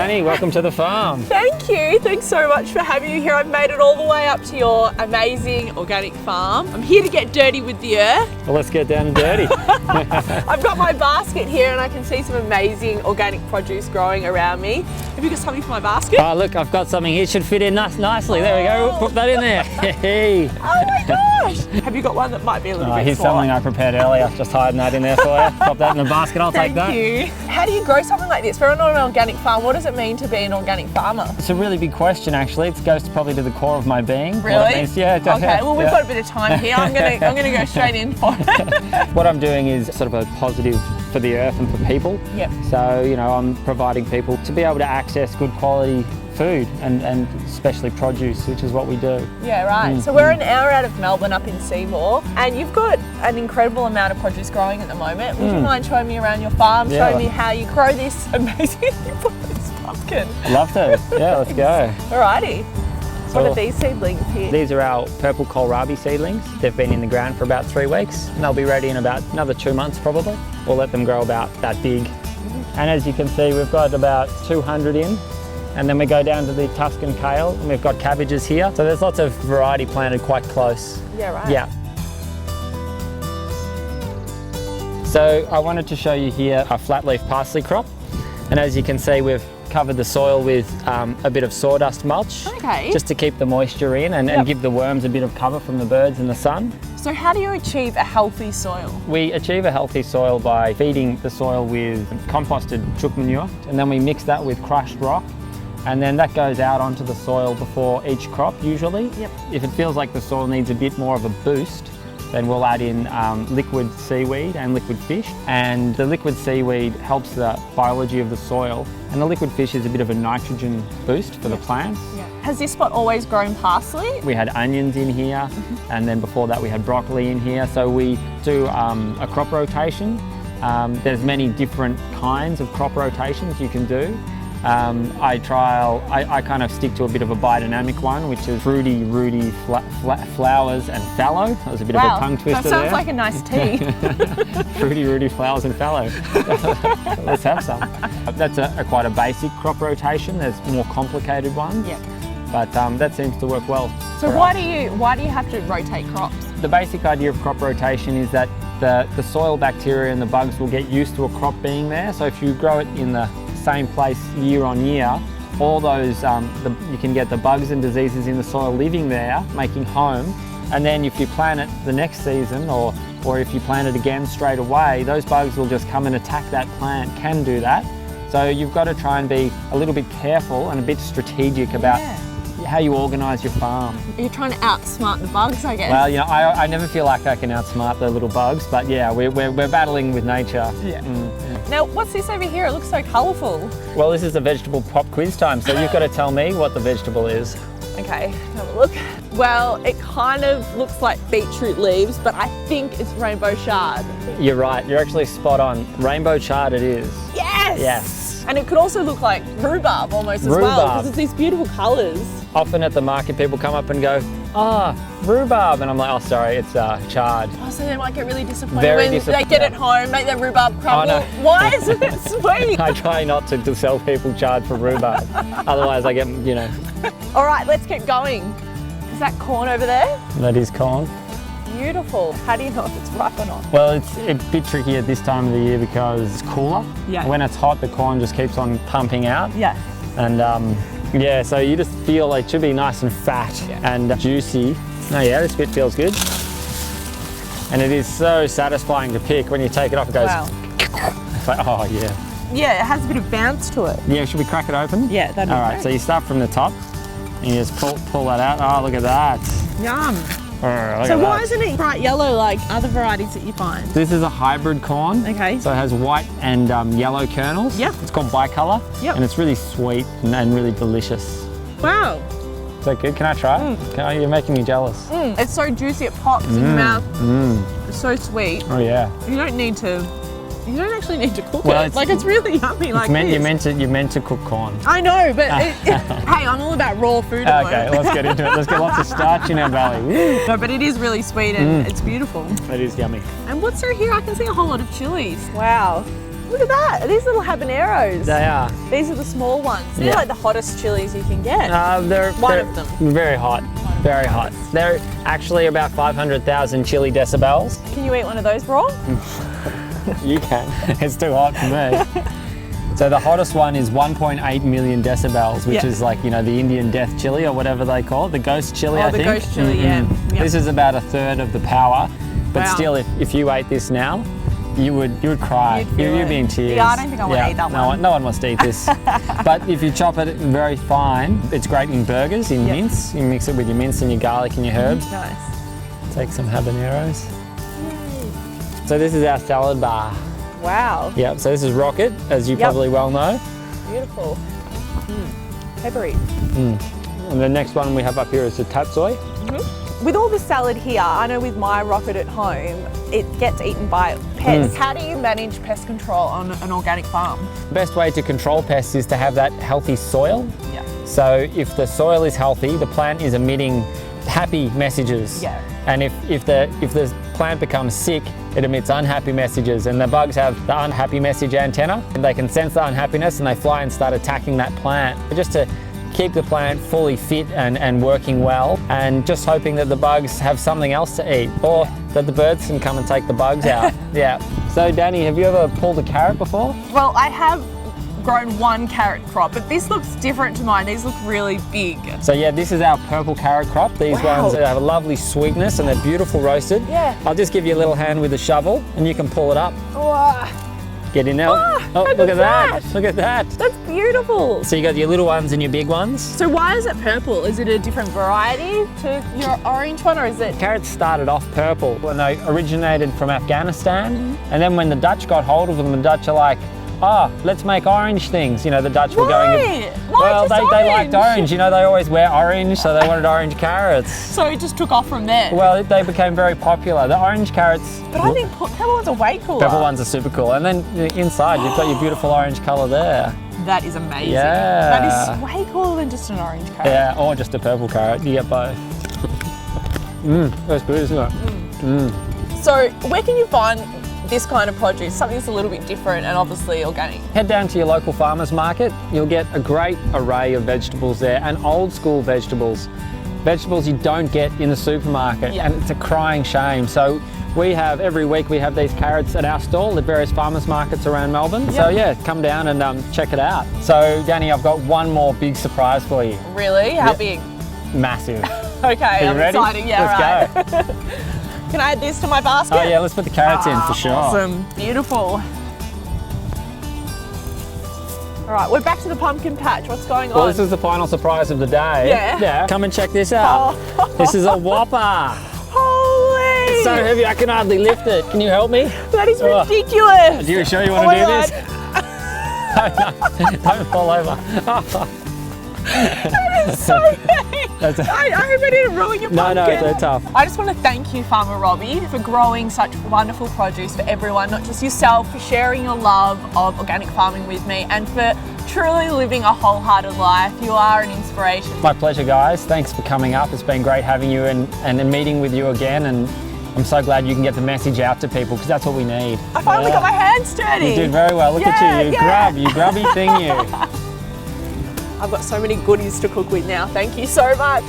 Dani, welcome to the farm. Thank you. Thanks so much for having me here. I've made it all the way up to your amazing organic farm. I'm here to get dirty with the earth. Well, let's get down and dirty. I've got my basket here and I can see some amazing organic produce growing around me. Have you got something for my basket? Oh, look, I've got something here. Should fit in nicely. There we go. We'll put that in there. Hey. Oh my gosh. Have you got one that might be a little bit Here's small? something I prepared earlier. Just hiding that in there for you. Pop that in the basket. I'll take that. Thank you. How do you grow something like this? We're on an organic farm. What does it mean to be an organic farmer? It's a really big question, actually. It goes probably to the core of my being. Really? What it means. Yeah. Okay. Well, we've got a bit of time here. I'm gonna go straight in for it. What I'm doing is sort of a positive for the earth and for people. Yep. So, you know, I'm providing people to be able to access good quality food and especially produce, which is what we do. Yeah, right. So we're an hour out of Melbourne up in Seymour and you've got an incredible amount of produce growing at the moment. Would you mind showing me around your farm, showing me how you grow this amazing pumpkin? I'd love to. Yeah, let's go. Alrighty. What are these seedlings here? These are our purple kohlrabi seedlings. They've been in the ground for about 3 weeks and they'll be ready in about another 2 months probably. We'll let them grow about that big. And as you can see, we've got about 200 in. And then we go down to the Tuscan kale and we've got cabbages here. So there's lots of variety planted quite close. Yeah, right. Yeah. So I wanted to show you here a flat leaf parsley crop. And as you can see, we've covered the soil with a bit of sawdust mulch. Okay. Just to keep the moisture in and give the worms a bit of cover from the birds and the sun. So how do you achieve a healthy soil? We achieve a healthy soil by feeding the soil with composted chook manure. And then we mix that with crushed rock. And then that goes out onto the soil before each crop usually. Yep. If it feels like the soil needs a bit more of a boost, then we'll add in liquid seaweed and liquid fish. And the liquid seaweed helps the biology of the soil. And the liquid fish is a bit of a nitrogen boost for the plants. Yeah. Has this spot always grown parsley? We had onions in here, and then before that we had broccoli in here. So we do a crop rotation. There's many different kinds of crop rotations you can do. I kind of stick to a bit of a biodynamic one, which is fruity, rooty flowers and fallow. That was a bit of a tongue twister there. That sounds like a nice tea. Fruity, rooty flowers and fallow. Let's have some. That's quite a basic crop rotation. There's more complicated ones. Yep. But that seems to work well. So why do you have to rotate crops? The basic idea of crop rotation is that the soil bacteria and the bugs will get used to a crop being there. So if you grow it in the same place year on year, all those you can get the bugs and diseases in the soil living there, making home. And then if you plant it the next season or if you plant it again straight away, those bugs will just come and attack that plant, can do that. So you've got to try and be a little bit careful and a bit strategic about how you organise your farm. You're trying to outsmart the bugs, I guess. Well, you know, I never feel like I can outsmart the little bugs, but yeah, we're battling with nature. Yeah. Now, what's this over here? It looks so colourful. Well, this is a vegetable pop quiz time, so you've got to tell me what the vegetable is. Okay, have a look. Well, it kind of looks like beetroot leaves, but I think it's rainbow chard. You're right, you're actually spot on. Rainbow chard it is. Yes! Yes. And it could also look like rhubarb almost as well, because it's these beautiful colours. Often at the market, people come up and go, rhubarb, and I'm like, oh, sorry, it's chard. Oh, so they might get really disappointed Very when they get it home, make their rhubarb crumble. Oh, no. Why isn't it sweet? I try not to sell people chard for rhubarb, otherwise I get, you know. All right, let's keep going. Is that corn over there? That is corn. Beautiful. How do you know if it's ripe or not? Well, it's a bit tricky at this time of the year because it's cooler. Yeah. When it's hot, the corn just keeps on pumping out. Yeah. And yeah, so you just feel it should be nice and fat and juicy. Oh yeah, this bit feels good. And it is so satisfying to pick when you take it off. It goes, it's like, oh yeah. Yeah, it has a bit of bounce to it. Yeah, should we crack it open? Yeah, that'd be All right, great. so you start from the top and you just pull that out. Oh, look at that. Yum. Look So at why that. isn't it bright yellow like other varieties that you find? This is a hybrid corn. Okay. So it has white and yellow kernels. Yep. It's called bicolor. Yep. And it's really sweet and really delicious. Wow. Is that good? Can I try it? You're making me jealous. It's so juicy, it pops in your mouth. It's so sweet. Oh yeah. You don't actually need to cook Well, it. Like it's really yummy like this. You're meant to cook corn. I know, but hey, I'm all about raw food. Okay, let's get into it. Let's get lots of starch in our belly. Woo. No, but it is really sweet and it's beautiful. That is yummy. And what's through here? I can see a whole lot of chilies. Wow. Look at that. Are these little habaneros? They are. These are the small ones. They're Yeah. like the hottest chilies you can get. They're One of them. Very hot. Very hot. They're actually about 500,000 chili decibels. Can you eat one of those raw? You can. It's too hot for me. So the hottest one is 1.8 million decibels, which Yeah. is like, you know, the Indian death chili or whatever they call it, the ghost chili, I the think. ghost chili, yeah. Yep. This is about a third of the power, but Wow. still, if you ate this now, you would cry. You'd feel You'd be in it. tears. Yeah, I don't think I want to eat that one. No one wants to eat this. But if you chop it very fine, it's great in burgers, in Yep. mince. You mix it with your mince and your garlic and your herbs. Nice. Take some habaneros. So this is our salad bar. Wow. Yep, so this is rocket, as you Yep. probably well know. Beautiful. Peppery. And the next one we have up here is the tatsoi. With all the salad here, I know with my rocket at home, it gets eaten by pests. How do you manage pest control on an organic farm? The best way to control pests is to have that healthy soil. Yeah. So if the soil is healthy, the plant is emitting happy messages. Yeah. And if the plant becomes sick, it emits unhappy messages, and the bugs have the unhappy message antenna, and they can sense the unhappiness and they fly and start attacking that plant. Just to keep the plant fully fit and working well, and just hoping that the bugs have something else to eat, or that the birds can come and take the bugs out. Yeah. So Dani, have you ever pulled a carrot before? Well, I have grown one carrot crop, but this looks different to mine. These look really big. So yeah, this is our purple carrot crop. These Wow. ones have a lovely sweetness and they're beautiful roasted. Yeah. I'll just give you a little hand with the shovel and you can pull it up. Wow. Get in there. Oh, Look look at at that. that. Look at that. That's beautiful. So you got your little ones and your big ones. So why is it purple? Is it a different variety to your orange one, or is it? Carrots started off purple when they originated from Afghanistan. And then when the Dutch got hold of them, the Dutch are like, let's make orange things. You know, the Dutch were going... Why? Why Well, just they liked orange. You know, they always wear orange, so they wanted orange carrots. So it just took off from there. Well, they became very popular. The orange carrots... But I think purple ones are way cooler. Purple ones are super cool. And then inside, you've got your beautiful orange colour there. That is amazing. Yeah. That is way cooler than just an orange carrot. Yeah, or just a purple carrot. You get both. That's good, isn't it? So where can you find this kind of produce? Something that's a little bit different and obviously organic. Head down to your local farmer's market. You'll get a great array of vegetables there, and old school vegetables. Vegetables you don't get in the supermarket, Yeah. and it's a crying shame. So every week we have these carrots at our stall at various farmers markets around Melbourne. So yeah, come down and check it out. So Dani, I've got one more big surprise for you. Really? How Yeah. big? Massive. Okay, Are you I'm ready? excited. Yeah, Let's right. go. Can I add this to my basket? Oh yeah, let's put the carrots in for sure. Awesome. Beautiful. All right, we're back to the pumpkin patch. What's going Well, on? this is the final surprise of the day. Yeah. Yeah. Come and check this out. Oh. This is a whopper. Holy! It's so heavy I can hardly lift it. Can you help me? That is Oh. ridiculous. Do you sure you Oh want my to do God. this? No, don't fall over. So heavy. That's I hope I didn't ruin your No, pumpkin. no, they're tough. I just want to thank you, Farmer Robbie, for growing such wonderful produce for everyone, not just yourself, for sharing your love of organic farming with me, and for truly living a wholehearted life. You are an inspiration. My pleasure, guys. Thanks for coming up. It's been great having you and meeting with you again. And I'm so glad you can get the message out to people, because that's what we need. I finally got my hands dirty. You did very well. Look at you. You grubby thing, you. I've got so many goodies to cook with now. Thank you so much.